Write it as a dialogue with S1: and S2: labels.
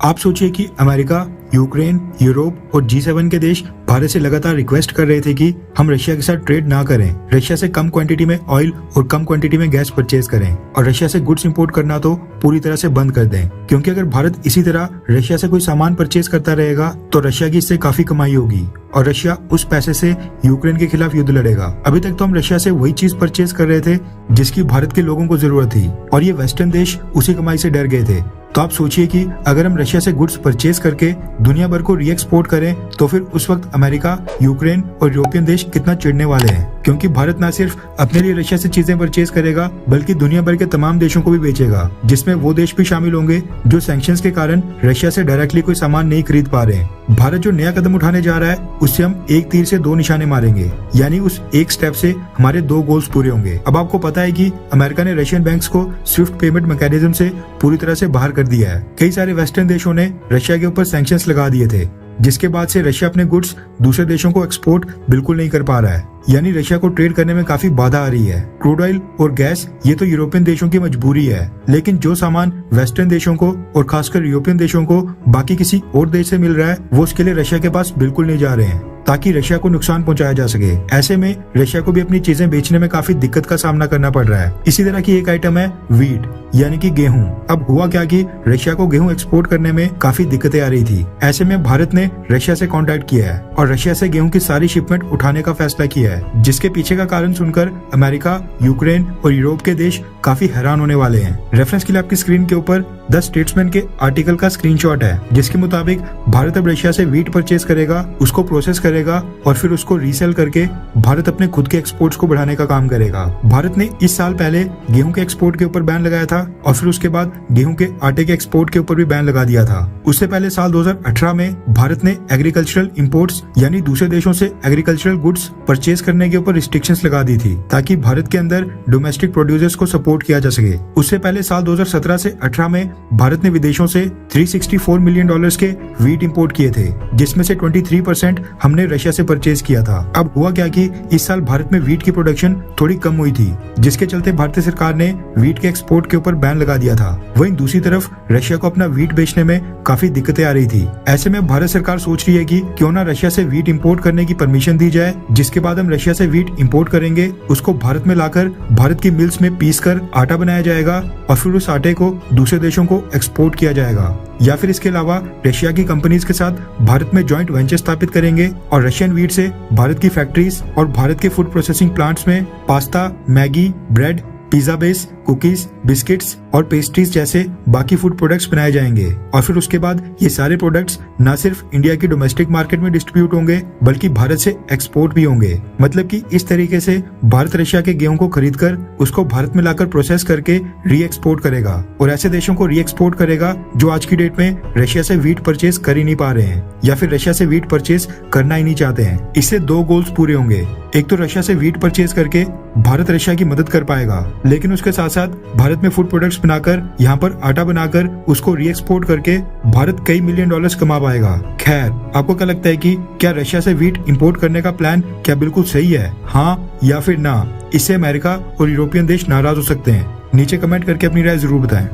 S1: आप सोचिए कि अमेरिका, यूक्रेन, यूरोप और G7 के देश भारत से लगातार रिक्वेस्ट कर रहे थे कि हम रशिया के साथ ट्रेड ना करें, रशिया से कम क्वांटिटी में ऑयल और कम क्वांटिटी में गैस परचेज करें और रशिया से गुड्स इंपोर्ट करना तो पूरी तरह से बंद कर दें, क्योंकि अगर भारत इसी तरह रशिया से कोई सामान परचेज करता रहेगा तो रशिया की इससे काफी कमाई होगी और रशिया उस पैसे से यूक्रेन के खिलाफ युद्ध लड़ेगा। अभी तक तो हम रशिया से वही चीज परचेज कर रहे थे जिसकी भारत के लोगों को जरूरत थी और ये वेस्टर्न देश उसी कमाई से डर गए थे। तो आप सोचिए कि अगर हम रशिया से गुड्स परचेज करके दुनिया भर को रीएक्सपोर्ट करें तो फिर उस वक्त अमेरिका, यूक्रेन और यूरोपियन देश कितना चिढ़ने वाले हैं, क्योंकि भारत न सिर्फ अपने लिए रशिया से चीजें परचेज करेगा बल्कि दुनिया भर के तमाम देशों को भी बेचेगा, जिसमें वो देश भी शामिल होंगे जो सैंक्शंस के कारण रशिया से डायरेक्टली कोई सामान नहीं खरीद पा रहे हैं। भारत जो नया कदम उठाने जा रहा है उससे हम एक तीर से दो निशाने मारेंगे, यानी उस एक स्टेप से हमारे दो गोल्स पूरे होंगे। अब आपको पता है कि अमेरिका ने रशियन बैंक्स को स्विफ्ट पेमेंट मैकेनिज्म से पूरी तरह से बाहर कर दिया है। कई सारे वेस्टर्न देशों ने रशिया के ऊपर सैंक्शंस लगा दिए थे, जिसके बाद से रशिया अपने गुड्स दूसरे देशों को एक्सपोर्ट बिल्कुल नहीं कर पा रहा है, यानी रशिया को ट्रेड करने में काफी बाधा आ रही है। क्रूड ऑयल और गैस ये तो यूरोपियन देशों की मजबूरी है, लेकिन जो सामान वेस्टर्न देशों को और खासकर यूरोपियन देशों को बाकी किसी और देश से मिल रहा है वो उसके लिए रशिया के पास बिल्कुल नहीं जा रहे हैं ताकि रशिया को नुकसान पहुंचाया जा सके। ऐसे में रशिया को भी अपनी चीजें बेचने में काफी दिक्कत का सामना करना पड़ रहा है। इसी तरह की एक आइटम है वीट, यानी कि गेहूं। अब हुआ क्या कि रशिया को गेहूं एक्सपोर्ट करने में काफी दिक्कतें आ रही थी। ऐसे में भारत ने रशिया से कांटेक्ट किया है और रशिया से गेहूं की सारी शिपमेंट उठाने का फैसला किया है, जिसके पीछे का कारण सुनकर अमेरिका, यूक्रेन और यूरोप के देश काफी हैरान होने वाले हैं। रेफरेंस के लिए आपकी स्क्रीन के ऊपर द स्टेट्समैन के आर्टिकल का स्क्रीनशॉट है, जिसके मुताबिक भारत अब रशिया से वीट परचेज करेगा, उसको प्रोसेस करेगा और फिर उसको रीसेल करके भारत अपने खुद के एक्सपोर्ट्स को बढ़ाने का काम करेगा। भारत ने इस साल पहले गेहूं के एक्सपोर्ट के ऊपर बैन लगाया था और फिर उसके बाद गेहूं के आटे के एक्सपोर्ट के ऊपर भी बैन लगा दिया था। उससे पहले साल 2018 में भारत ने एग्रीकल्चरल इंपोर्ट्स यानी दूसरे देशों से एग्रीकल्चरल गुड्स परचेज करने के ऊपर रिस्ट्रिक्शंस लगा दी थी ताकि भारत के अंदर डोमेस्टिक प्रोड्यूसर्स को सपोर्ट किया जा सके। उससे पहले साल 2017 से 18 में भारत ने विदेशों से $364 मिलियन के वीट इंपोर्ट किए थे, जिसमें से 23% हमने रशिया से परचेज किया था। अब हुआ क्या कि इस साल भारत में वीट की प्रोडक्शन थोड़ी कम हुई थी, जिसके चलते भारतीय सरकार ने वीट के एक्सपोर्ट के ऊपर बैन लगा दिया था। वहीं दूसरी तरफ रशिया को अपना वीट बेचने में काफी दिक्कतें आ रही थी। ऐसे में भारत सरकार सोच रही है कि क्यों ना रशिया से वीट इंपोर्ट करने की परमिशन दी जाए, जिसके बाद हम रशिया से वीट इंपोर्ट करेंगे, उसको भारत में लाकर भारत की मिल्स में पीस कर आटा बनाया जाएगा और फिर उस आटे को दूसरे देशों को एक्सपोर्ट किया जाएगा। या फिर इसके अलावा रशिया की कंपनीज के साथ भारत में जॉइंट वेंचर स्थापित करेंगे और रशियन वीट से भारत की फैक्ट्रीज और भारत के फूड प्रोसेसिंग प्लांट्स में pasta, Maggi, bread, pizza base, cookies, biscuits और पेस्ट्रीज जैसे बाकी फूड प्रोडक्ट्स बनाए जाएंगे और फिर उसके बाद ये सारे प्रोडक्ट्स न सिर्फ इंडिया की डोमेस्टिक मार्केट में डिस्ट्रीब्यूट होंगे बल्कि भारत से एक्सपोर्ट भी होंगे। मतलब कि इस तरीके से भारत रशिया के गेहूं को खरीदकर उसको भारत में लाकर प्रोसेस करके री एक्सपोर्ट करेगा और ऐसे देशों को री एक्सपोर्ट करेगा जो आज की डेट में रशिया से वीट परचेज कर ही नहीं पा रहे हैं या फिर रशिया से वीट परचेज करना ही नहीं चाहते हैं। इससे दो गोल्स पूरे होंगे। एक तो रशिया से वीट परचेज करके भारत रशिया की मदद कर पाएगा, लेकिन उसके साथ साथ भारत में फूड प्रोडक्ट्स बनाकर यहाँ पर आटा बनाकर उसको री एक्सपोर्ट करके भारत कई मिलियन डॉलर्स कमा पाएगा। खैर, आपको क्या लगता है कि क्या रशिया से वीट इंपोर्ट करने का प्लान क्या बिल्कुल सही है, हाँ या फिर ना? इससे अमेरिका और यूरोपियन देश नाराज हो सकते हैं। नीचे कमेंट करके अपनी राय जरूर बताएं।